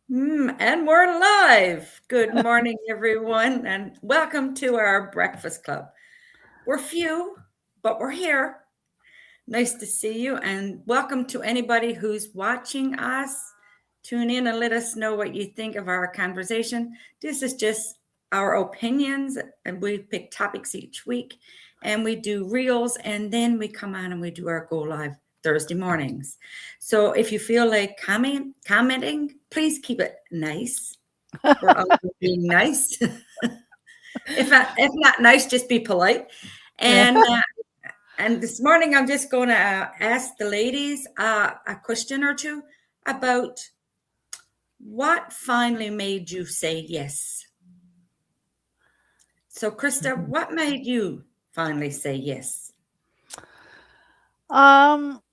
And we're live. Good morning, everyone, and welcome to our breakfast club. We're few, but we're here. Nice to see you, and welcome to anybody who's watching us. Tune in and let us know what you think of our conversation. This is just our opinions, and we pick topics each week, and we do reels, and then we come on and we do our go live Thursday mornings. So if you feel like commenting, please keep it nice. We're all being nice. If not nice, just be polite. Yeah. And this morning, I'm just going to ask the ladies a question or two about what finally made you say yes. So, Krista, what made you finally say yes?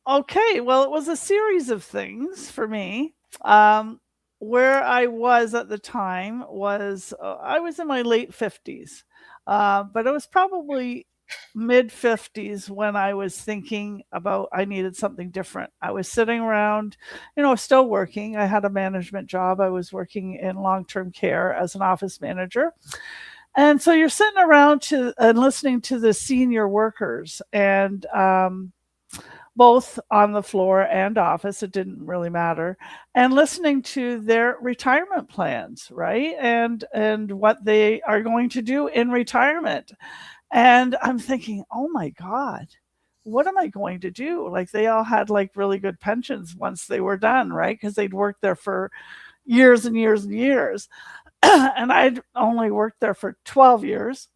Okay. Well, it was a series of things for me. Um, where I was at the time was I was in my late 50s, but it was probably mid 50s when I was thinking about I needed something different. I was sitting around, still working. I had a management job. I was working in long term care as an office manager. And so you're sitting around and listening to the senior workers and both on the floor and office, it didn't really matter, and listening to their retirement plans, right? And what they are going to do in retirement. And I'm thinking, oh my God, what am I going to do? Like they all had like really good pensions once they were done, right? Because they'd worked there for years and years and years. And I'd only worked there for 12 years,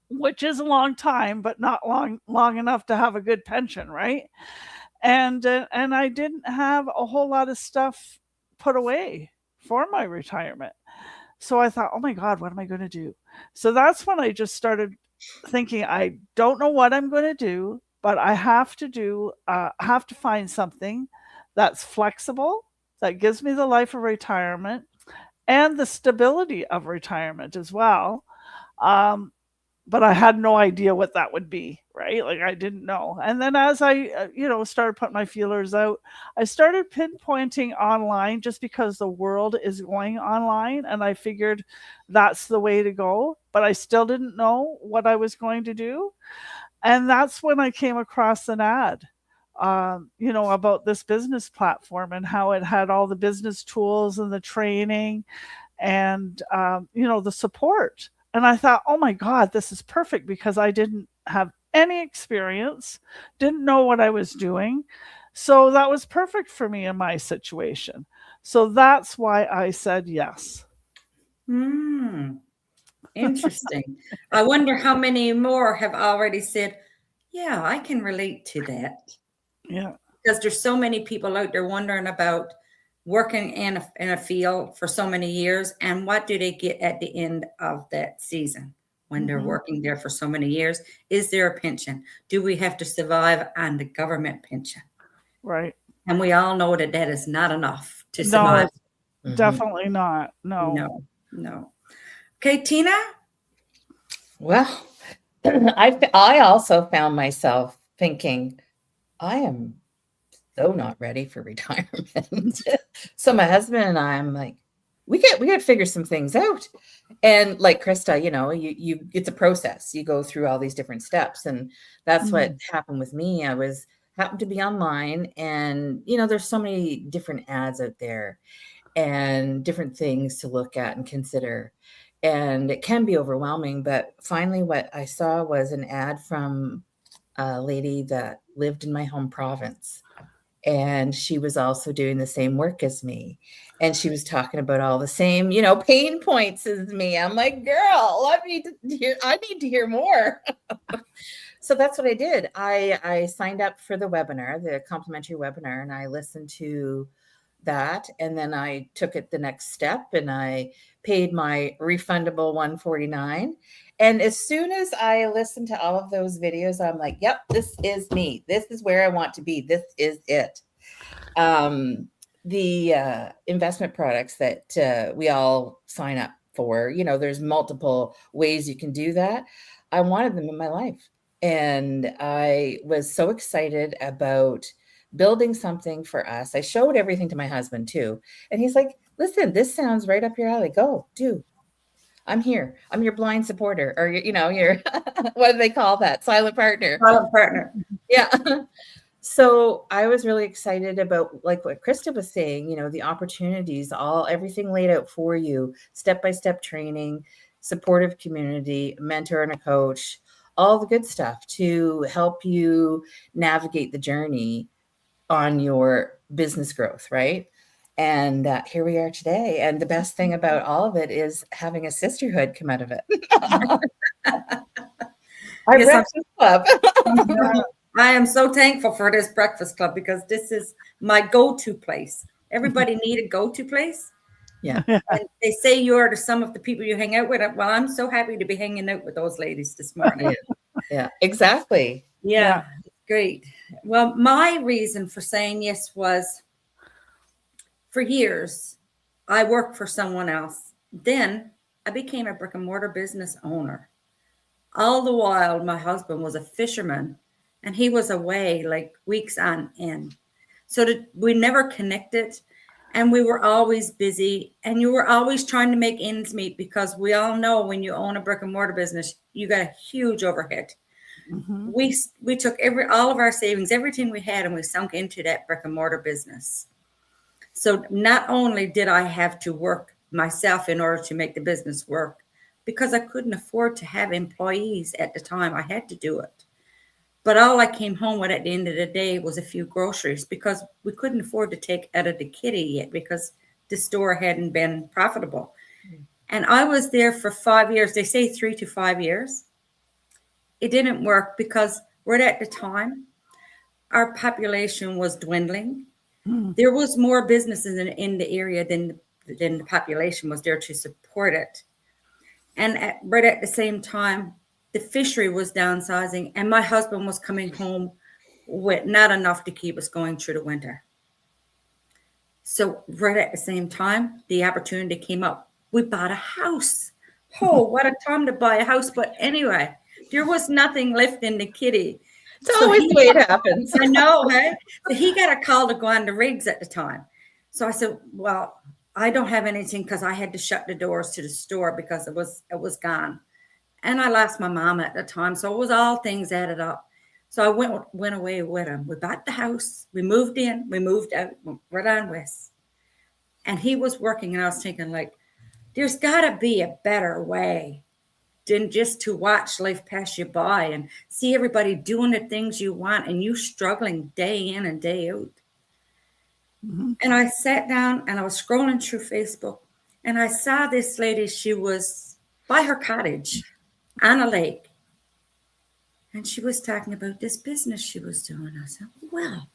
which is a long time, but not long enough to have a good pension, right? And I didn't have a whole lot of stuff put away for my retirement. So I thought, oh my God, what am I going to do? So that's when I just started thinking, I don't know what I'm going to do, but have to find something that's flexible, that gives me the life of retirement and the stability of retirement as well. Um, but I had no idea what that would be, right? Like I didn't know. And then as I, started putting my feelers out, I started pinpointing online just because the world is going online, and I figured that's the way to go. But I still didn't know what I was going to do, and that's when I came across an ad. About this business platform and how it had all the business tools and the training and the support. And I thought, oh my God, this is perfect because I didn't have any experience, didn't know what I was doing. So that was perfect for me in my situation. So that's why I said yes. Hmm, interesting. I wonder how many more have already said, yeah, I can relate to that. Yeah. Because there's so many people out there wondering about working in a field for so many years and what do they get at the end of that season when they're Hmm. working there for so many years? Is there a pension? Do we have to survive on the government pension? Right. And we all know that that is not enough to survive. No, Mhm. definitely not. No. No, no. Okay, Tina. Well, I also found myself thinking, I am so not ready for retirement. So my husband and I'm like, we got to figure some things out. And like Krista, you it's a process. You go through all these different steps, and that's what Mm. happened with me. I was happened to be online, and there's so many different ads out there and different things to look at and consider. And it can be overwhelming. But finally, what I saw was an ad from a lady that lived in my home province. And she was also doing the same work as me. And she was talking about all the same, pain points as me. I'm like, girl, I need to hear more. So that's what I did. I signed up for the webinar, the complimentary webinar, and I listened to that, and then I took it the next step and I paid my refundable 149. And as soon as I listened to all of those videos, I'm like, yep, this is me. This is where I want to be. This is it. Um, the investment products that we all sign up for, there's multiple ways you can do that. I wanted them in my life. And I was so excited about building something for us. I showed everything to my husband too. And he's like, listen, this sounds right up your alley. Go, do. I'm here. I'm your blind supporter, or, you know, your, what do they call that? Silent partner. Silent partner. Yeah. So I was really excited about, like what Krista was saying, you know, the opportunities, everything laid out for you, step-by-step training, supportive community, mentor and a coach, all the good stuff to help you navigate the journey on your business growth, right? And here we are today. And the best thing about all of it is having a sisterhood come out of it. Our Yes, breakfast club. I am so thankful for this breakfast club because this is my go-to place. Everybody need a go-to place. Yeah. And they say you're some of the people you hang out with. Well, I'm so happy to be hanging out with those ladies this morning. Yeah, exactly. Yeah, great. Well, my reason for saying yes was, for years, I worked for someone else. Then I became a brick and mortar business owner. All the while, my husband was a fisherman and he was away like weeks on end. So we never connected, and we were always busy, and you were always trying to make ends meet, because we all know when you own a brick and mortar business, you got a huge overhead. Mhm. We took all of our savings, everything we had, and we sunk into that brick and mortar business. So not only did I have to work myself in order to make the business work, because I couldn't afford to have employees at the time, I had to do it. But all I came home with at the end of the day was a few groceries, because we couldn't afford to take out of the kitty yet because the store hadn't been profitable. And I was there for 5 years. They say 3 to 5 years. It didn't work because right at the time, our population was dwindling. There was more businesses in the area than the population was there to support it. And right at the same time, the fishery was downsizing, and my husband was coming home with not enough to keep us going through the winter. So right at the same time, the opportunity came up. We bought a house. Oh, what a time to buy a house. But anyway, there was nothing left in the kitty. It's always the way it happens. I know, right? So he got a call to go on the rigs at the time. So I said, well, I don't have anything, because I had to shut the doors to the store because it was gone. And I lost my mom at the time. So it was all things added up. So I went away with him. We bought the house. We moved in. We moved out. Went right on west. And he was working. And I was thinking, like, there's got to be a better way than just to watch life pass you by and see everybody doing the things you want and you struggling day in and day out. Mm-hmm. And I sat down and I was scrolling through Facebook, and I saw this lady. She was by her cottage on a lake, and she was talking about this business she was doing. I said, well,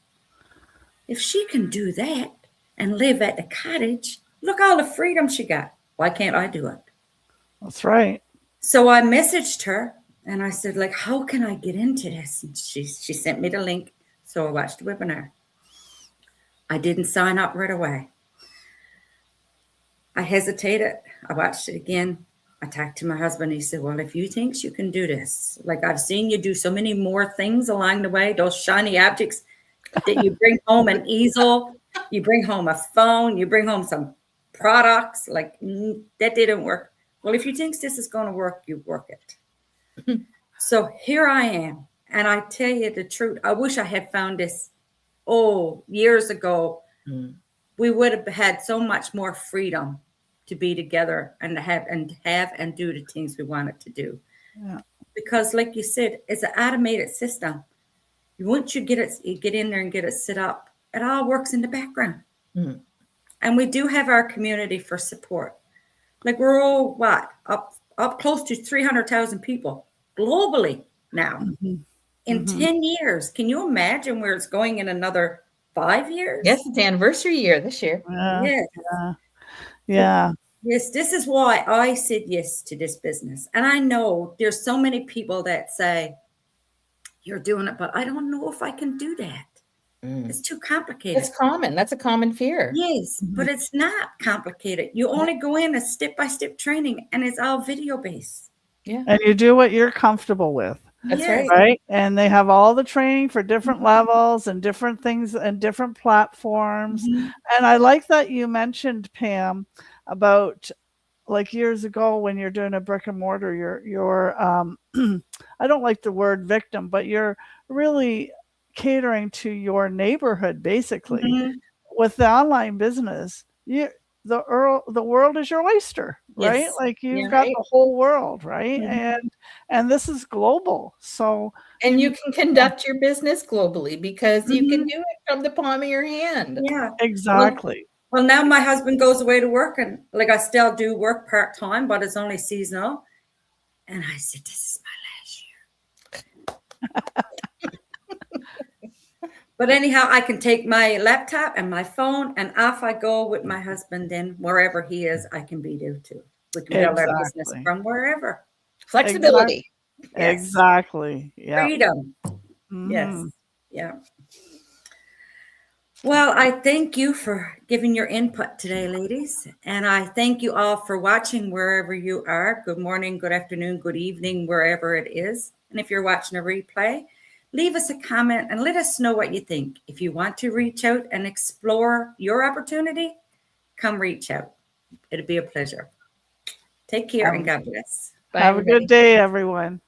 if she can do that and live at the cottage, look all the freedom she got. Why can't I do it? That's right. So I messaged her and I said, like, how can I get into this? And she sent me the link. So I watched the webinar. I didn't sign up right away. I hesitated. I watched it again. I talked to my husband. He said, well, if you think you can do this, like I've seen you do so many more things along the way, those shiny objects that you bring home, an easel, you bring home a phone, you bring home some products, like that didn't work. Well, if you think this is going to work, you work it. So here I am. And I tell you the truth, I wish I had found this, years ago. We would have had so much more freedom to be together and have and do the things we wanted to do. Yeah. Because like you said, it's an automated system. Once you get in there and get it set up, it all works in the background. Mm. And we do have our community for support. Like we're all up close to 300,000 people globally now. Mm-hmm. In 10 years. Can you imagine where it's going in another 5 years? Yes, it's anniversary year this year. Yes. Yeah. Yes, this is why I said yes to this business. And I know there's so many people that say, you're doing it, but I don't know if I can do that. It's too complicated. It's common. That's a common fear. Yes, but it's not complicated. You only go in a step-by-step training, and it's all video-based. Yeah. And you do what you're comfortable with. That's Yes. right. right? And they have all the training for different levels and different things and different platforms. Mhm. And I like that you mentioned, Pam, about like years ago when you're doing a brick and mortar, you're I don't like the word victim, but you're really catering to your neighborhood basically. Mhm. With the online business, the world is your oyster, right? Yes. Like you've Yeah. got Right. the whole world, right? Mhm. And this is global. So And you you can conduct your business globally because you can Mhm. do it from the palm of your hand. Yeah. Well, exactly. well, now my husband goes away to work, and like I still do work part-time, but it's only seasonal. And I said, this is my last year. But anyhow, I can take my laptop and my phone, and off I go with my husband. Then wherever he is, I can be there too. We can build our business Exactly. from wherever. Flexibility. Yes. Exactly. Yeah. Freedom. Yes. Mhm. Yeah. Well, I thank you for giving your input today, ladies. And I thank you all for watching wherever you are. Good morning, good afternoon, good evening, wherever it is. And if you're watching a replay, leave us a comment and let us know what you think. If you want to reach out and explore your opportunity, come reach out. It'll be a pleasure. Take care and God bless. Bye, Have a everybody. good day, everyone.